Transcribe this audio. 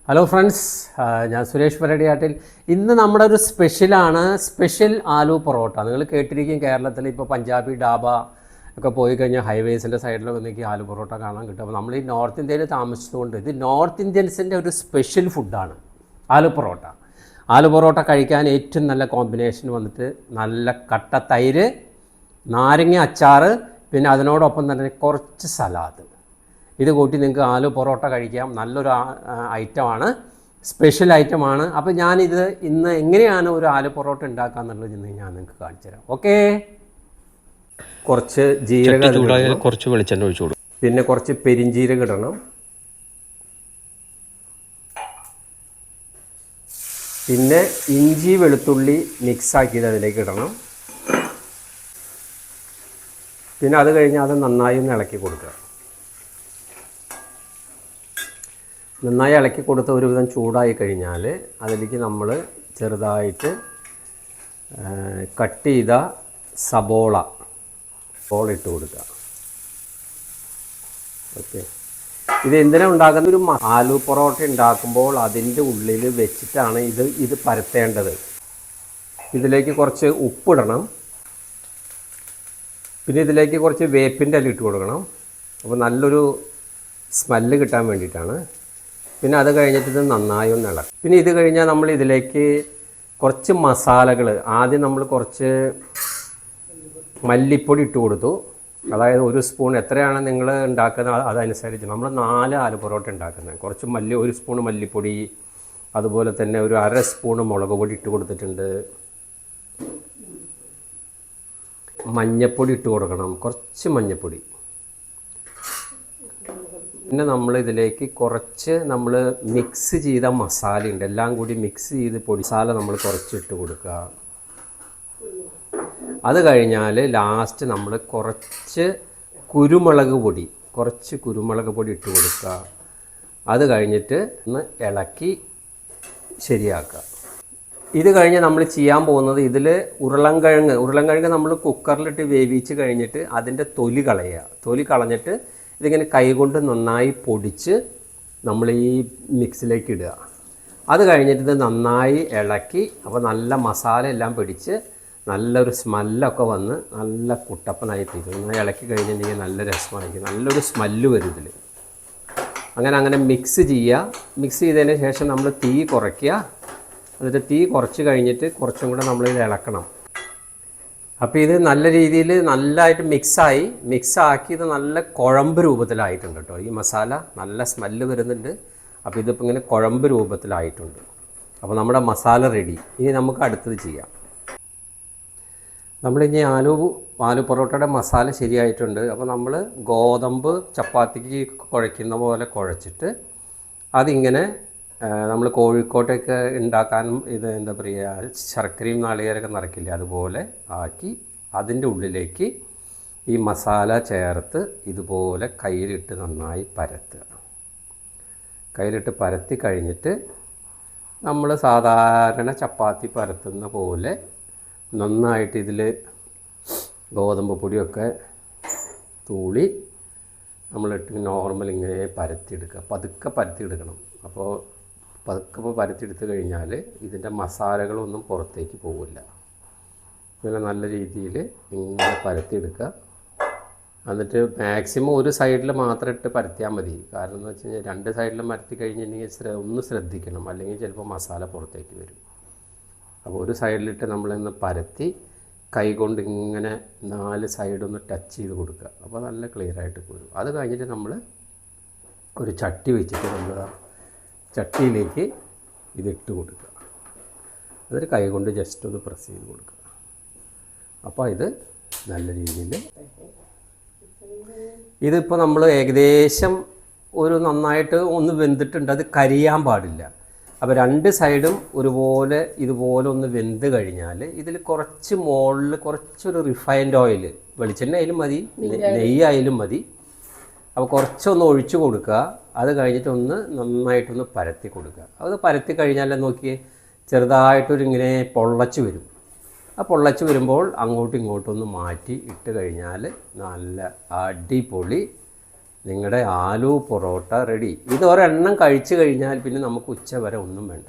Hello friends, ഞാൻ സുരേഷ് പരടിയാട്ടിൽ. ഇന്ന് നമ്മുടെ ഒരു സ്പെഷ്യൽ ആലു പൊറോട്ട. നിങ്ങൾ കേട്ടിരിക്കും, കേരളത്തിൽ ഇപ്പോൾ പഞ്ചാബി ഡാബ ഒക്കെ പോയി കഴിഞ്ഞാൽ ഹൈവേസിൻ്റെ സൈഡിലൊക്കെ നിങ്ങൾക്ക് ആലു പൊറോട്ട കാണാൻ കിട്ടും. അപ്പോൾ നമ്മൾ ഈ നോർത്ത് ഇന്ത്യയിൽ താമസിച്ചുകൊണ്ട് ഇത് നോർത്ത് ഇന്ത്യൻസിൻ്റെ ഒരു സ്പെഷ്യൽ ഫുഡാണ് ആലു പൊറോട്ട. ആലു പൊറോട്ട കഴിക്കാൻ ഏറ്റവും നല്ല കോമ്പിനേഷൻ വന്നിട്ട് നല്ല കട്ട തൈര്, നാരങ്ങ അച്ചാറ്, പിന്നെ അതിനോടൊപ്പം തന്നെ കുറച്ച് സലാഡ്. ഇത് കൂട്ടി നിങ്ങൾക്ക് ആലു പൊറോട്ട കഴിക്കാം. നല്ലൊരു ഐറ്റമാണ്, സ്പെഷ്യൽ ഐറ്റമാണ്. അപ്പോൾ ഞാനിത് ഇന്ന് എങ്ങനെയാണ് ഒരു ആലു പൊറോട്ട ഉണ്ടാക്കുക എന്നുള്ളത് ഇന്ന് ഞാൻ നിങ്ങൾക്ക് കാണിച്ചു തരാം. ഓക്കെ, കുറച്ച് ജീരകം, കുറച്ച് വെളിച്ചെണ്ണ ഒഴിച്ചു കൊടുക്കും. പിന്നെ കുറച്ച് പെരിഞ്ജീരകം ഇടണം. പിന്നെ ഇഞ്ചി വെളുത്തുള്ളി മിക്സാക്കിയത് അതിലേക്ക് ഇടണം. പിന്നെ അത് കഴിഞ്ഞാൽ അത് നന്നായി ഒന്ന് ഇളക്കി കൊടുക്കുക. നന്നായി ഇളക്കി കൊടുത്ത് ഒരുവിധം ചൂടായി കഴിഞ്ഞാൽ അതിലേക്ക് നമ്മൾ ചെറുതായിട്ട് കട്ട് ചെയ്ത സബോള ഇട്ട് കൊടുക്കുക. ഓക്കെ, ഇത് എന്തിനാണ് ഉണ്ടാക്കുന്നത്? ഒരു ആലു പൊറോട്ട ഉണ്ടാക്കുമ്പോൾ അതിൻ്റെ ഉള്ളിൽ വെച്ചിട്ടാണ് ഇത് പരത്തേണ്ടത്. ഇതിലേക്ക് കുറച്ച് ഉപ്പിടണം. പിന്നെ ഇതിലേക്ക് കുറച്ച് വേപ്പിൻ്റെ ഇല ഇട്ട് കൊടുക്കണം. അപ്പോൾ നല്ലൊരു സ്മെല്ല് കിട്ടാൻ വേണ്ടിയിട്ടാണ്. പിന്നെ അത് കഴിഞ്ഞിട്ട് ഇത് നന്നായി ഒന്ന് ഇളക്കും. പിന്നെ ഇത് കഴിഞ്ഞാൽ നമ്മൾ ഇതിലേക്ക് കുറച്ച് മസാലകൾ, ആദ്യം നമ്മൾ കുറച്ച് മല്ലിപ്പൊടി ഇട്ട് കൊടുത്തു. അതായത് ഒരു സ്പൂൺ, എത്രയാണ് നിങ്ങൾ ഉണ്ടാക്കുന്നത് അതനുസരിച്ച്. നമ്മൾ 4 ആലു പൊറോട്ട ഉണ്ടാക്കുന്നത്. കുറച്ച് ഒരു സ്പൂൺ മല്ലിപ്പൊടി, അതുപോലെ തന്നെ ഒരു 1/2 സ്പൂൺ മുളക് പൊടി ഇട്ട് കൊടുത്തിട്ടുണ്ട്. മഞ്ഞൾപ്പൊടി ഇട്ട് കൊടുക്കണം, കുറച്ച് മഞ്ഞൾപ്പൊടി. പിന്നെ നമ്മൾ ഇതിലേക്ക് കുറച്ച് മിക്സ് ചെയ്ത മസാലയുണ്ട്, എല്ലാം കൂടി മിക്സ് ചെയ്ത് മസാല നമ്മൾ കുറച്ച് ഇട്ട് കൊടുക്കുക. അത് കഴിഞ്ഞാൽ ലാസ്റ്റ് നമ്മൾ കുറച്ച് കുരുമുളക് പൊടി ഇട്ട് കൊടുക്കുക. അത് കഴിഞ്ഞിട്ട് ഒന്ന് ഇളക്കി ശരിയാക്കുക. ഇത് കഴിഞ്ഞ് നമ്മൾ ചെയ്യാൻ പോകുന്നത്, ഇതിൽ ഉരുളൻകിഴങ്ങ് നമ്മൾ കുക്കറിലിട്ട് വേവിച്ച് കഴിഞ്ഞിട്ട് അതിൻ്റെ തൊലി കളയുക. തൊലി കളഞ്ഞിട്ട് ഇതിങ്ങനെ കൈകൊണ്ട് നന്നായി പൊടിച്ച് നമ്മൾ ഈ മിക്സിലേക്ക് ഇടുക. അത് കഴിഞ്ഞിട്ട് ഇത് നന്നായി ഇളക്കി, അപ്പോൾ നല്ല മസാല എല്ലാം പിടിച്ച് നല്ലൊരു സ്മെല്ലൊക്കെ വന്ന് നല്ല കുട്ടപ്പനായി തീരും. നന്നായി ഇളക്കി കഴിഞ്ഞിട്ടുണ്ടെങ്കിൽ നല്ല രസമായിരിക്കും, നല്ലൊരു സ്മെല്ല് വരും ഇതിൽ. അങ്ങനെ മിക്സ് ചെയ്യുക. മിക്സ് ചെയ്തതിന് ശേഷം നമ്മൾ തീ കുറയ്ക്കുക. എന്നിട്ട് തീ കുറച്ച് കഴിഞ്ഞിട്ട് കുറച്ചും കൂടെ നമ്മളിത് ഇളക്കണം. അപ്പോൾ ഇത് നല്ല രീതിയിൽ നല്ലതായിട്ട് മിക്സാക്കി ഇത് നല്ല കുഴമ്പ് രൂപത്തിലായിട്ടുണ്ട് കേട്ടോ. ഈ മസാല നല്ല സ്മെല്ല് വരുന്നുണ്ട്. അപ്പോൾ ഇതിപ്പോൾ ഇങ്ങനെ കുഴമ്പ് രൂപത്തിലായിട്ടുണ്ട്. അപ്പോൾ നമ്മുടെ മസാല റെഡി. ഇനി നമുക്ക് അടുത്തത് ചെയ്യാം. നമ്മളിനി ആലു പൊറോട്ടയുടെ മസാല ശരിയായിട്ടുണ്ട്. അപ്പോൾ നമ്മൾ ഗോതമ്പ് ചപ്പാത്തിക്ക് കുഴയ്ക്കുന്ന പോലെ കുഴച്ചിട്ട് അതിങ്ങനെ നമ്മൾ കോഴിക്കോട്ടൊക്കെ ഉണ്ടാക്കാനും ഇത് എന്താ പറയുക, ശർക്കരയും നാളികേരമൊക്കെ നിറയ്ക്കില്ലേ, അതുപോലെ ആക്കി അതിൻ്റെ ഉള്ളിലേക്ക് ഈ മസാല ചേർത്ത് ഇതുപോലെ കയ്യിലിട്ട് നന്നായി പരത്തുക. കയ്യിലിട്ട് പരത്തി കഴിഞ്ഞിട്ട് നമ്മൾ സാധാരണ ചപ്പാത്തി പരത്തുന്ന പോലെ നന്നായിട്ട് ഇതിൽ ഗോതമ്പ് പൊടിയൊക്കെ തൂളി നമ്മളിട്ട് നോർമൽ ഇങ്ങനെ പരത്തിയെടുക്കുക. പതുക്കെ പരത്തിയെടുക്കണം. അപ്പോൾ പതുക്കെ പരത്തിയെടുത്ത് കഴിഞ്ഞാൽ ഇതിൻ്റെ മസാലകളൊന്നും പുറത്തേക്ക് പോവില്ല. ഇങ്ങനെ നല്ല രീതിയിൽ ഇങ്ങനെ പരത്തിയെടുക്കുക. എന്നിട്ട് മാക്സിമം ഒരു സൈഡിൽ മാത്രം ഇട്ട് പരത്തിയാൽ മതി. കാരണം എന്ന് വെച്ച് കഴിഞ്ഞാൽ 2 സൈഡിലും പരത്തി കഴിഞ്ഞിട്ടുണ്ടെങ്കിൽ ഒന്ന് ശ്രദ്ധിക്കണം, അല്ലെങ്കിൽ ചിലപ്പോൾ മസാല പുറത്തേക്ക് വരും. അപ്പോൾ ഒരു സൈഡിലിട്ട് നമ്മളിന്ന് പരത്തി കൈ കൊണ്ട് ഇങ്ങനെ 4 സൈഡൊന്ന് ടച്ച് ചെയ്ത് കൊടുക്കുക. അപ്പോൾ നല്ല ക്ലിയറായിട്ട് വരും. അത് കഴിഞ്ഞിട്ട് നമ്മൾ ഒരു ചട്ടി വെച്ചിട്ട് നമ്മൾ ചട്ടിയിലേക്ക് ഇതിട്ട് കൊടുക്കുക. അതൊരു കൈ കൊണ്ട് ജസ്റ്റ് ഒന്ന് പ്രസ് ചെയ്ത് കൊടുക്കുക. അപ്പോൾ ഇത് നല്ല രീതിയിൽ ഇതിപ്പോൾ നമ്മൾ ഏകദേശം ഒരു നന്നായിട്ട് ഒന്ന് വെന്തിട്ടുണ്ട്. അത് കരിയാൻ പാടില്ല. അപ്പോൾ 2 സൈഡും ഇതുപോലെ ഒന്ന് വെന്ത് കഴിഞ്ഞാൽ ഇതിൽ കുറച്ച് മുകളിൽ കുറച്ചൊരു റിഫൈൻഡ് ഓയിൽ, വെളിച്ചെണ്ണ ആയാലും മതി, നെയ്യായാലും മതി. അപ്പോൾ കുറച്ചൊന്ന് ഒഴിച്ചു കൊടുക്കുക. അത് കഴിഞ്ഞിട്ട് നന്നായിട്ടൊന്ന് പരത്തി കൊടുക്കുക. അത് പരത്തി കഴിഞ്ഞാൽ നോക്കിയേ, ചെറുതായിട്ടൊരിങ്ങനെ പൊള്ളച്ച് വരും. ആ പൊള്ളച്ച് വരുമ്പോൾ അങ്ങോട്ടും ഇങ്ങോട്ടും ഒന്ന് മാറ്റി ഇട്ട് കഴിഞ്ഞാൽ നല്ല അടിപൊളി നിങ്ങളുടെ ആലു പൊറോട്ട റെഡി. ഇത് ഒരെണ്ണം കഴിച്ചു കഴിഞ്ഞാൽ പിന്നെ നമുക്ക് ഉച്ച വരെ ഒന്നും വേണ്ട.